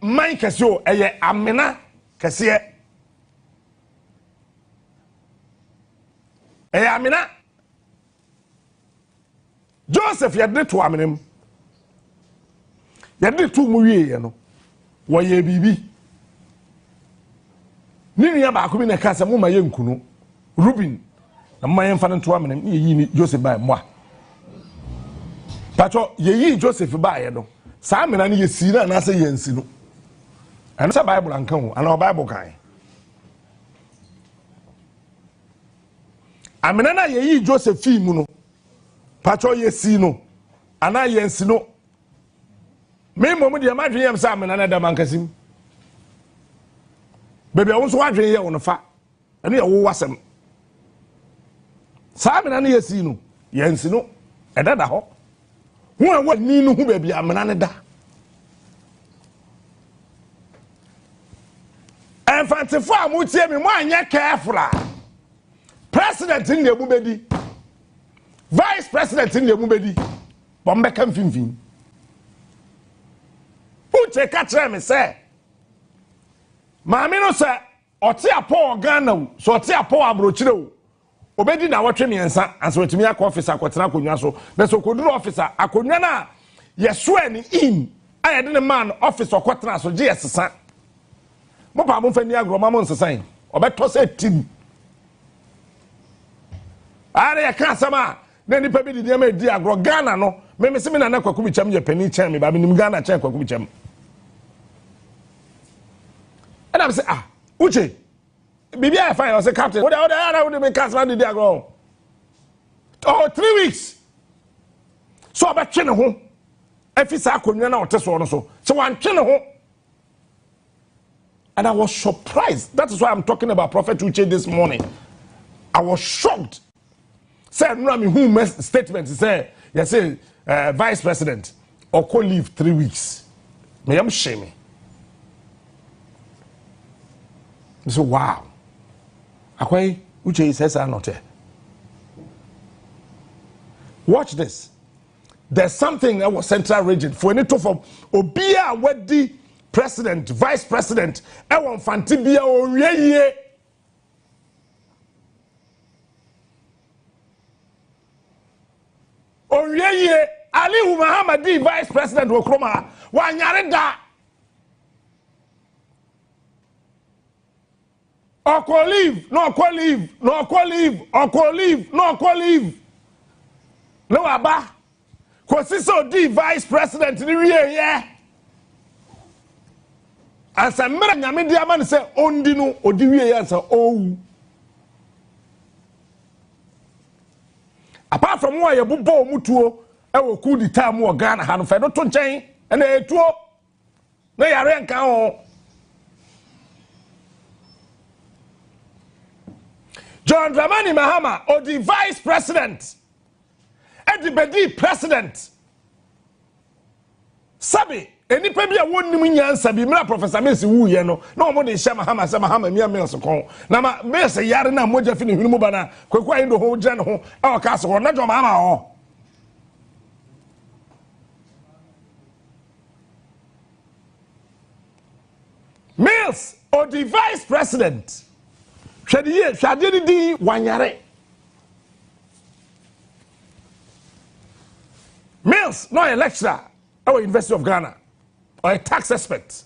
man kesio eye amena kese eye amena Joseph yade to amenem yade to mu wiye no wo ye bibi ni nua ba ko bi na kasa mu ma ye nkunu Ruben na ma ye mfa no to amenem ye yi Joseph ba mo Pacho ye yi Joseph ba ye no sa amena ne ye si na na se ye nsi no ana sa Bible anka ho ana Bible kan amena na ye yi Joseph fi mu no Pacho ye si no ana ye nsi no me mom de ma dwen yam sa amena na da mankasim baby a wonso wadwen ye won fa ene ye wo wasem sa amena na ye si no ye nsi no eda da ho hu a wani no hu baby amena ne da enfantifo a mo tie me mo anya careful president in the bedi vice president in the bedi bombe kan finfin uche ka kire me say maami no say oti apo Ghana so oti apo abrochire o obedi na wotwe miensa anso otimi akọ officer akotena akonwa so na so koduru officer akonwa na yeso ani in ayede ne man officer akotena so je yesesa mo pa mo fani agro ma mo nsesan obeto se tim are ya ka sama na nipa bi di ma di agro Ghana no me se me na kwaku bi cham je pani chen me ba me nim Ghana chen kwaku bi cham and I say uche bibi I find was a captain what the me cast man di agro 3 weeks so ba twe ne ho afisa akonwa na oteso no so wan twe ne ho. And I was surprised. That is why I'm talking about Prophet Uche this morning. I was shocked. Said no, I mean, who statement say you say vice president or co leave 3 weeks. Me am shame. So wow. Akwai Uche says are not here. Watch this. There's something that was central region for any to from Obia wedi president, vice president, ewon fantibia owieye. Owieye Ali Muhammadi vice president Okroma wanyare da. Oko leave, no oko leave, no oko leave, oko leave, no oko leave. No aba. Kwosiso di vice president ni wieye. Ansa mera nyame di ama ne se ondi no odi wie ya ansa owu. Apart from what you bubo mutuo e wo ku di time wo Ghana ha no fe do to nchen e na etuo na yare nka ho. John Dramani Mahama odi vice president e di bedi president sabi enipa bia wonnim nyansa bi mira professor Messi wu ye no na omo de hye Mahama se Mahama mia mills kon na ma Messi yare na moja fi ne hunu mu bana kwaku ayi do ho gya ne ho e o ka se ho na jo Mahama ho Mills or the vice president hwade di wanyare Mills no a lecturer at University of Ghana or a tax expert.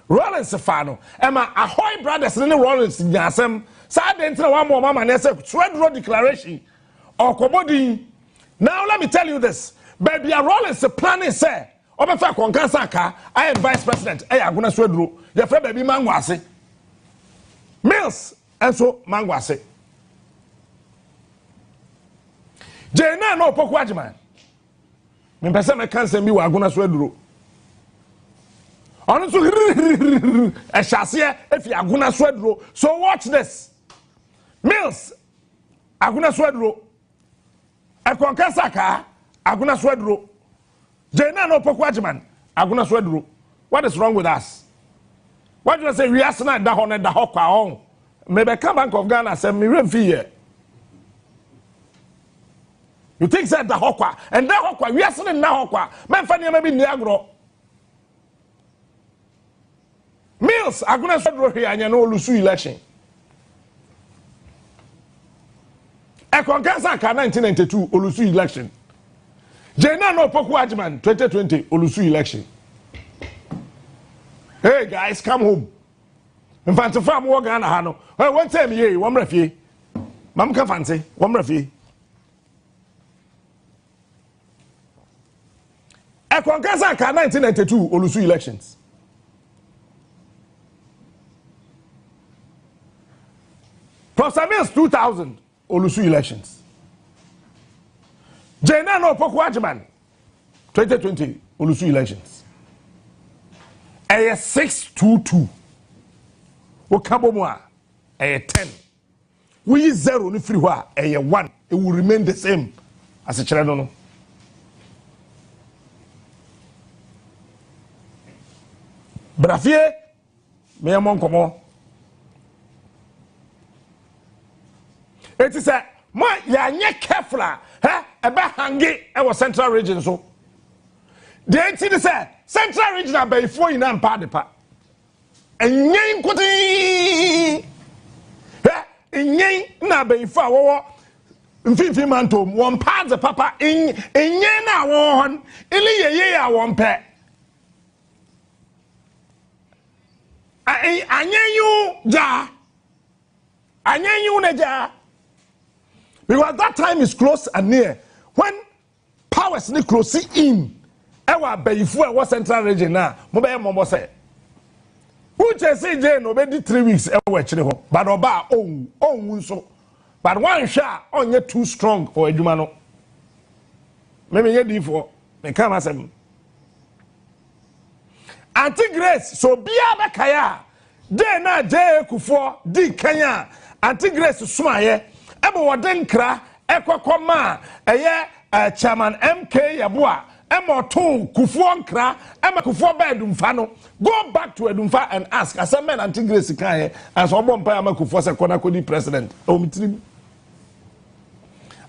Rollins Fano, Emma Ahoy brothers and Rollins in Yasem, Sad enter one more mama and said, Trade Road Declaration or Kobodi. Now let me tell you this, baby, a Rollins planning say, Obofour Konkansaka, I am vice president, I'm going to Swedru, your friend baby Mangwase. Mills, and so Mangwase. Jena no Pokwajiman. Me pese me kan se mi wa agona so aduro onu so e hyase e fi agona so aduro. So watch this. Mills agona so aduro e konkasa ka agona so aduro Jena no Pokwajiman agona so aduro. What is wrong with us? What do I say we are na da ho na da ho kwa on me be come Bank of Ghana say me rem fi here. You think that the hokwa and that hokwa we are selling now hokwa. Man, funny maybe niagro. Mills aguna so here anya no lusu election. E konkansa ka 1992 olusu election. Jena no Poku Ajman 2020 olusu election. Hey guys, come home. In fact, if I'm walking on Hano, one time ye, one refie. Mam ka fancy, one refie. E konkansa ka 1992 olusu elections. Professor Mills 2000 olusu elections. Jena no Poku Ajman 2020 olusu elections. A 622. Okabomwa a 10. We 0 ni free wa a 1. It will remain the same as a child. Brafie me amon komo. It is a ma ya nye careful ebe hangi e central region so. The entity say central region before in am pa de pa. Enyen kuti enyen na before wo mfimfim mantom won pa de papa enyen na won ile yeye ya won pe. Anyenyu ja. Anyenyu na ja. Because that time is close and near. When powers ni close in, ewa beyifu ewa central region na, mo be mo say. Uche si je no be di 3 weeks ewa chire ho. But oba nso. But one sha onye too strong for adwuma no. Me ye di for. Me come asem. Anti Grace so bia be kaya. De na je kufo di Kenya. Anti Grace sumaye. Ebe woden kra ekokoma eye chairman MK Yabua emoto kufuo nkra ema kufuo ba edumfa no go back to edumfa and ask as a man Anti Grace kan as obo mpa ama kufuo se kona kodi president o mitrim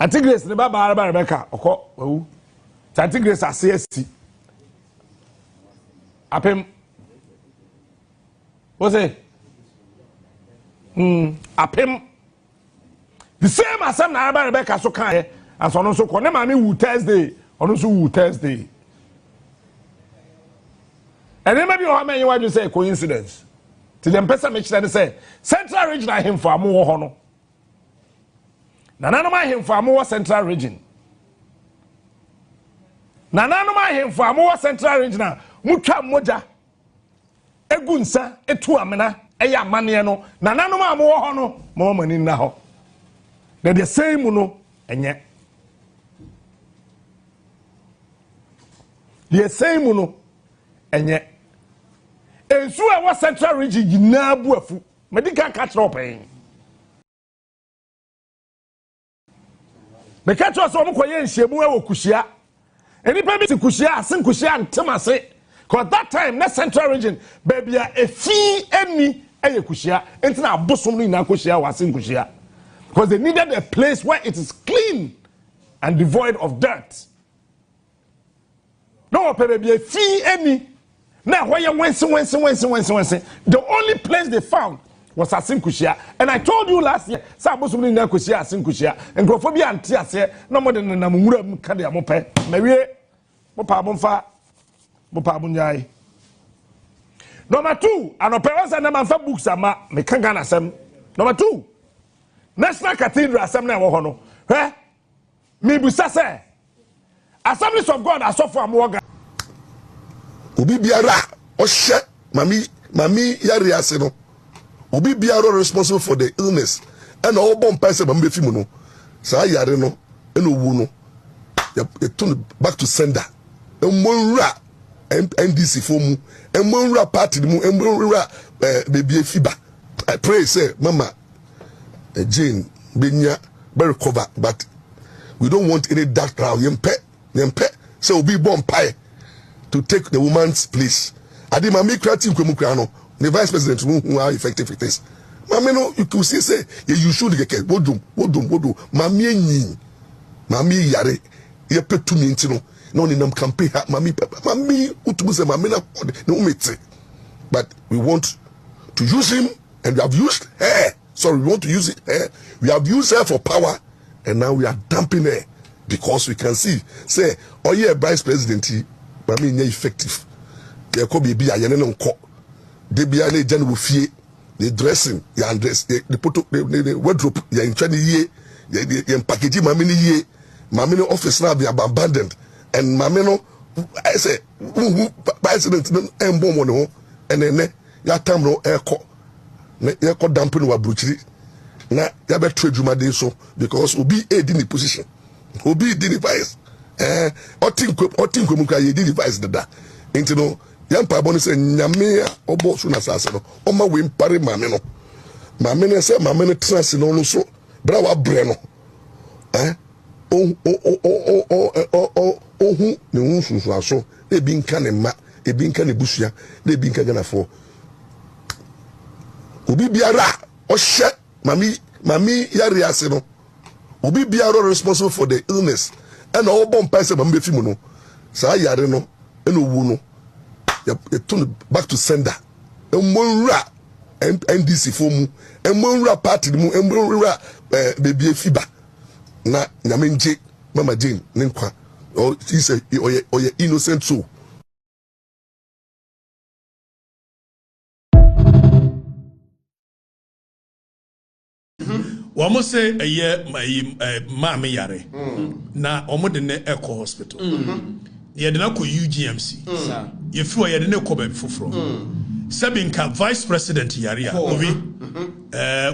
Anti Grace ne baba araba Rebecca okọ wu Anti Grace asesi apem what's it apem the same as some Araba Rebecca so kan as on so kone mami wu Thursday on so wu Thursday and then maybe how many you say coincidence to them person make sure they say central region I him for amu ho no na nanoma him for amu central region na nanoma him for amu central region na mutwa moja egunsa etu amena eya amane no na nanoma amu ho no mo mani na ho. The same no enye. The same no enye. Ensu e wa central region gina buafu. Medical catch up en. Me catch us omo koye nhyiemu e wo kuhia. Enipa bi ti kuhia asen kuhia ntemase. Cause that time na central region baby a efi eni eye kuhia. Enti na abosom no ina kuhia wa asen kuhia. Because they needed a place where it is clean and devoid of dirt. No, baby, fee any. Now, why you the only place they found was Asinkushia. And I told you last year, Sabosuni Nakushia, Asinkushia, and Grophobia and Tiasia, no more than Namura Kadia Mope, Marie, Mopabonfa, Mopabunyai. Number 2, and operas and Namanfa books are Mekangana Sam. Number 2. National Cathedral Assembly wo ho no me busa say Assemblies of God asofo amoga obi biara o hye mami yare ase no obi biara responsible for the illness and all bomb person mama befi mu no sa yare no and owu no you turn back to sender monra NDC for mu monra party mu monra baby fiba. I pray say mama Jane Benya very cover, but we don't want any dark crowd. Yempe, so we'll be born pie to take the woman's place. I did my creative Kumukrano, the vice president who are effective with this. Mammy, no, you could say, you should get Wodum, Mammy Yare, you put to me, no, in them campaign, Mammy, Utubus, Mamma, no, but we want to use him, and we have used her. Sorry, we want to use her. We have used her for power, and now we are dumping her because we can see. Say, oh yeah, vice president, but I mean, effective. There could be a young court. They be a general fee. The dressing, you undress, the put the wardrobe, you in 20 years, you packaging mammy ye, mammy office now be abandoned, and mammy I say, by accident, and bomb and then ya time no air court. You could dampen our butchery. Now, you better trade my day so because Obi a in the position. Obi did the vice. Or think you did the vice that. Into no, young Pabon said, Yamea, Obofour assassin, or my wing pari mamino. Mamina said, Mamina trans in also, Brava Breno. Who the Wunsu are so, they being canning, they being canny bushia, they being cagana for. Obi biara or shit, Mami Yari Aseno. Obi biara responsible for the illness. And all bomb person Mambe Fimono. Sa Yareno, and Uno. You turn back to sender. And Monra and NDC Fomu, and Monra party, and Monra baby Fiba. Na Yaminji, Mama Jane, Ninkwa. Or he said, or your innocent soul. Wamo say a year my yare. Na omo de ne Echo Hospital. Ye de na ko UGMC. Ye fro ye de ne ko ba fufro. Sabinka Vice President Yaria.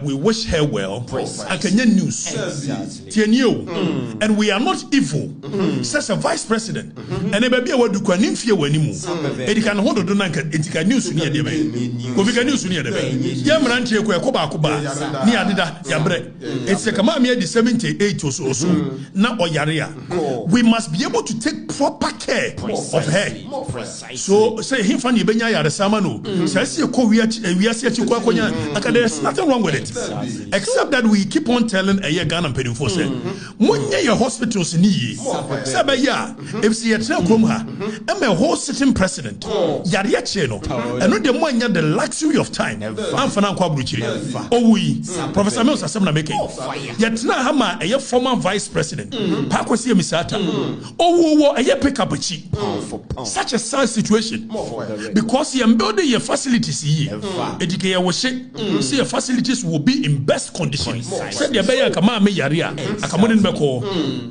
We wish her well. Akanya news. And we are not evil. Says a Vice President. And a baby would do quanimfia when you move. It can hold on to news near the bay. We can news near the bay. Yamranche Koba, near the Yabre. It's a Kamamia the 78 or so. Now or Yaria. We must be able to take proper care of her. So say him funny Benya Samano. Says you we are such a there's nothing wrong with it, except that we keep on telling a Ghana penny for say, when your hospitals need Sabaya, if see a trail come her, and my whole sitting president, Yaria Cheno, and not the one the luxury of time, and for now, oh, we, Professor Mills, Assembly making, yet now Hama, a former vice president, Pacosia Misata, oh, a pick up a cheap, such a sad situation because you building your facilities here, educate was see your facilities will be in best condition. Said the Baya Kama me Yaria, a common Beko,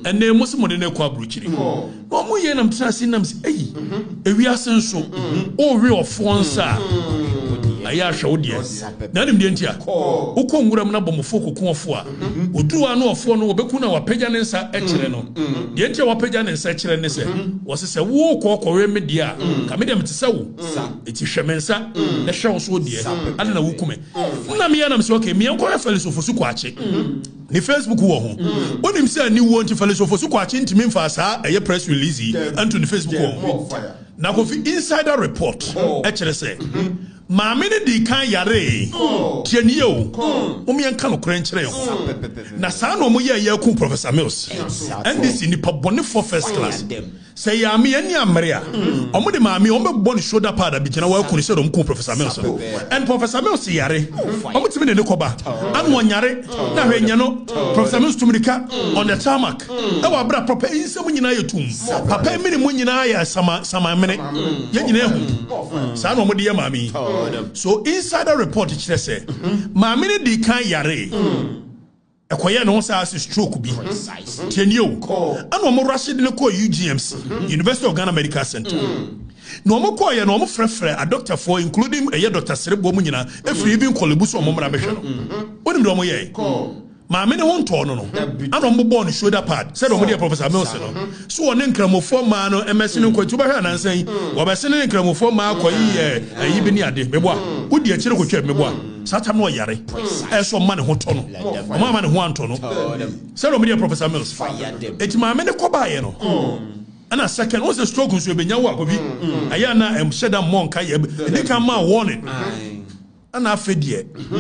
and then most modern Quabruchi. No more yen trusting them, eh, we are so, oh, real Fonsa. I showed yes. None of the India. Ukongram Nabomofoko Konfua. Udua no phone or Bekuna or Pejanesa Echeleno. The India or Pejan and Sechelenese was a walk or media. Comedian to Sau. It is Shemensa, the show so dear. I don't know Wukume. Namianam Soke, me uncle fellows of Sukwachi. The Facebook war. When him say new one to fellows of Sukwachi to Memphasa, a press release and to the Facebook war. Now, if insider report, HLSA. Mamine di kan yare tieni o omi anka no krenkyere o na saa no mo ye ku Professor Mills and this ni pabone for first class say ya me ani amre a omo de maame o be bone shoulder pad bi kina wa ku ni say do ku Professor Mills and Professor Mills yare omo timi ne koba an wonyare na hwenya no Professor Mills tumrika on the tarmac e wa bra proper insem nyina yetum papa mini mu nyina ya sama mene ye nyina ehu saa no mo de ye maame. So insider report it say maamini di kan yare ekoye no say as stroke bi tenio and o mo rush de ko UGMC University of Ghana Medical Center no mo ko ye no mo frefre a doctor for including a Dr. Serebo mu nyina efri even kolebu so mo mra behwe no onim do mo ye maame ne won to no ano mo born shoulder pad said o mo dey Professor Mills no so one nkramofo ma no MS no kwatu ba hwa nansan wo be se ne nkramofo ma akoyi ayi bi ni ade mebo a wodi a kire kwatwa mebo a satam no yare so ma ne ho to no o ma ne ho anto no said o mo dey Professor Mills eti maame ne ko ba ye no ana second was a stroke so be nyawo akobi aya na sheda monka ye de kan ma warning and after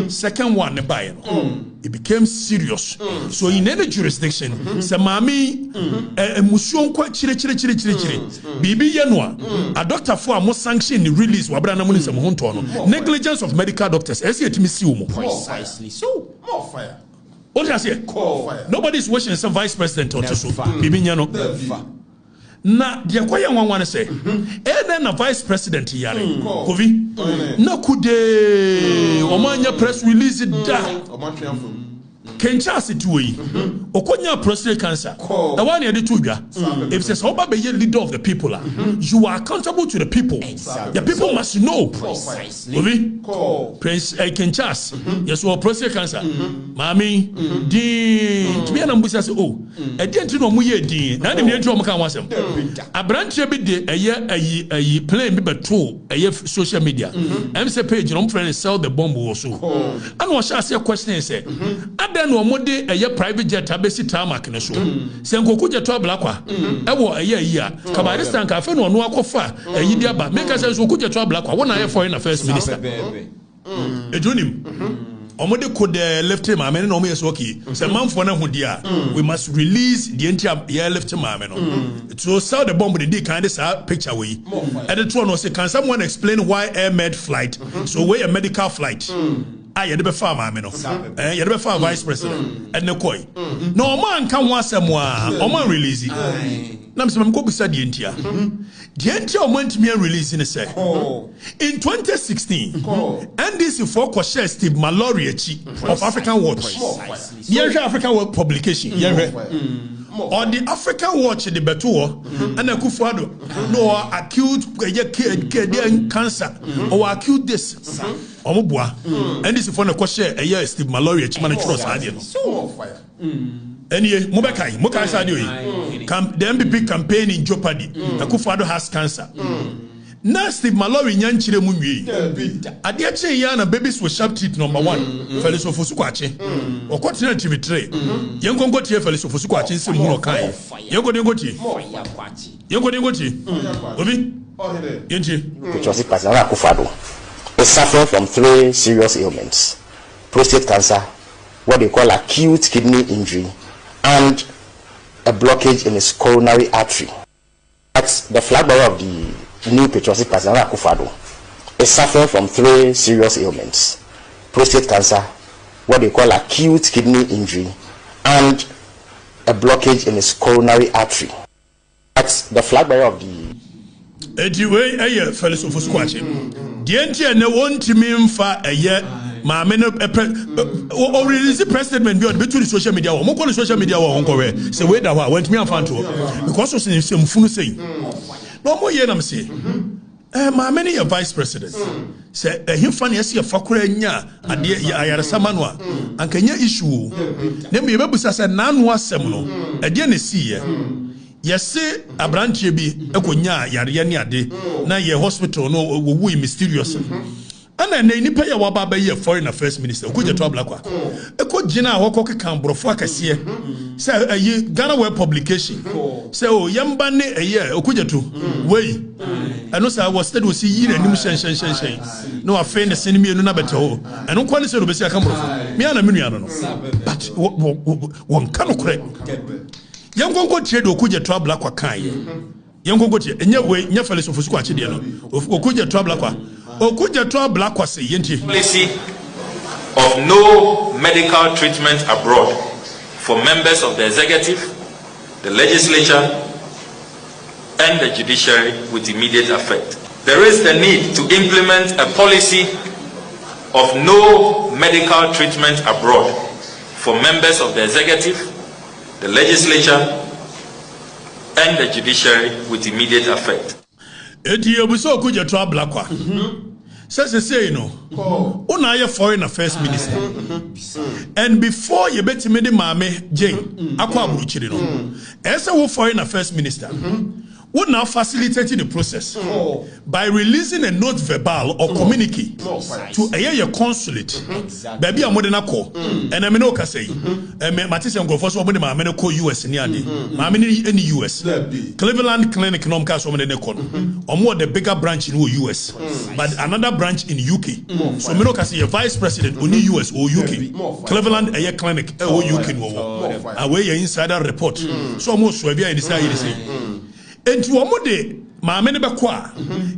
second one ne buy no it became serious so in any jurisdiction say mami emusuon kwa chire bibi ye no a doctor for mo sanction the release wa bra na mo ni se mo honto no negligence of medical doctors ese etimi si wo mo precisely so more fire what I say nobody is wishing some vice president or so bibi nya no na dia kwaya nwanwa say then na vice president yare kovi na kude omanya press release da Kenchasi tuwe okonya prostate cancer the one you do dwa if says oba be leader of the people you are accountable to the people the people must know precisely Prince Kenchas yes or prostate cancer mami din to be na mbusa say oh e dey ntino no mu ye din na dem dey ntino mo kan wasem abranche bi de ayi plane bi beto ayi social media am say page no friend sell the bomb wo so and what shall say question say no mode eye private jet abesi tarmac ne so senkoku je to ablakwa ewo eye yi a kabarista nka fe no no akofa ayi di aba make sense senkoku je to ablakwa wona aye foreign affairs minister ejonim omode could left him amene no me so okay say manfo na hudi a we must release the entire year left him amene no to sell the bomb the kind of picture we and the one no say can someone explain why air med flight so we a medical flight you the farm ameno you the farm vice president and the koi no man can want some one release nam some go beside the entia want me release in a sec in 2016 NDC for share Steve Mallory of African Watch African Watch publication or the African Watch the Betuo and Akufo-Addo no acute cancer or acute this omubua and this for no share a year Steve Mallory man trust idea so fire anyway Mokai said the MPP campaign in jeopardy Akufo-Addo has cancer na Steve Mallory nyanchire mu nwie ade ache ya na babies with sharp teeth number 1 Felix Ofosu-Kwakye okotina TV3 yenkonko tie Felix Ofosu-Kwakye nse mu no kai yenkonko tie obi yenti Petrosi President Akufo-Addo is suffering from 3 serious ailments: prostate cancer, what they call acute kidney injury, and a blockage in his coronary artery. That's the flag bearer of the new Petrosi President Akufo-Addo is suffering from 3 serious ailments: prostate cancer, what they call acute kidney injury, and a blockage in his coronary artery. That's the flag bearer of the anyway, Felix Ofosu-Kwakye. The NTN ne want me mfa eye ma me no o release president bi on between social media wo mo call social media wo honko we say we da wa want me amfa to because so say mfunu say no mo ye na me say ma me ne vice president say himfa ne ase fakora nya ade ayaresama no a ankanya issue ne me bebusa say nanu asem no ade ne si ye yes abranche bi ekonya yare ne ade na ye hospital no wo mysterious ana na nipa ya wa baba ye foreign affairs minister okuja to ablakwa ekogina ahoko kekan brofo akase say ayi Ghana Web publication say o yamba ne eye okuja to wey eno say was study was yi anim shen no afend the cinema no na beta o eno kwani say no be say aka brofo me ana menu no but won kan okre yangongo tie do okuja to ablakwa kan ye yangongo tie enye we nya Felix Ofosu-Kwakye de no okuja to ablakwa policy of no medical treatment abroad for members of the executive, the legislature, and the judiciary with immediate effect. There is the need to implement a policy of no medical treatment abroad for members of the executive, the legislature, and the judiciary with immediate effect. Say no. Una ye foreign affairs minister. And before you bet me the mame Jane, akwa aburuchiri no. Ese wo foreign affairs minister. What now facilitating the process by releasing a note verbal or communique to a consulate. Baby, I'm modern call, and I'm no say. Matisse and go for so many call US in Yadi. Mammy in the US. Cleveland Clinic non cast woman in the corner. Or more the bigger branch in the US, but another branch in UK. So Minoka say a vice president only US or UK. Cleveland a clinic or UK. Away your insider report. So almost so we are in the side. And to Omode, my many bakwa,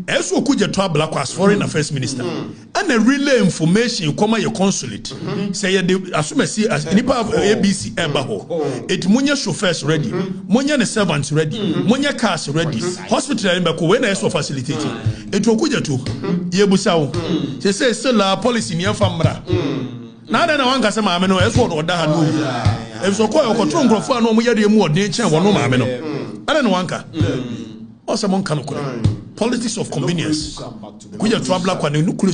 as we could to black as foreign affairs minister, and a relay information come your consulate. Say, as you see, as any part of ABC Ebaho, it Munya chauffeurs ready, Munya the servants ready, Munya cars ready, hospital in Bako when I saw facilitating. It will kuja to Yebusao. They say, still our policy near Famra. Now then, I want to say, my men, as what order had. If so, call your control for no more nature, one no mameno. I don't know, Wanka. Or someone can politics of convenience. Could you travel like a nuclear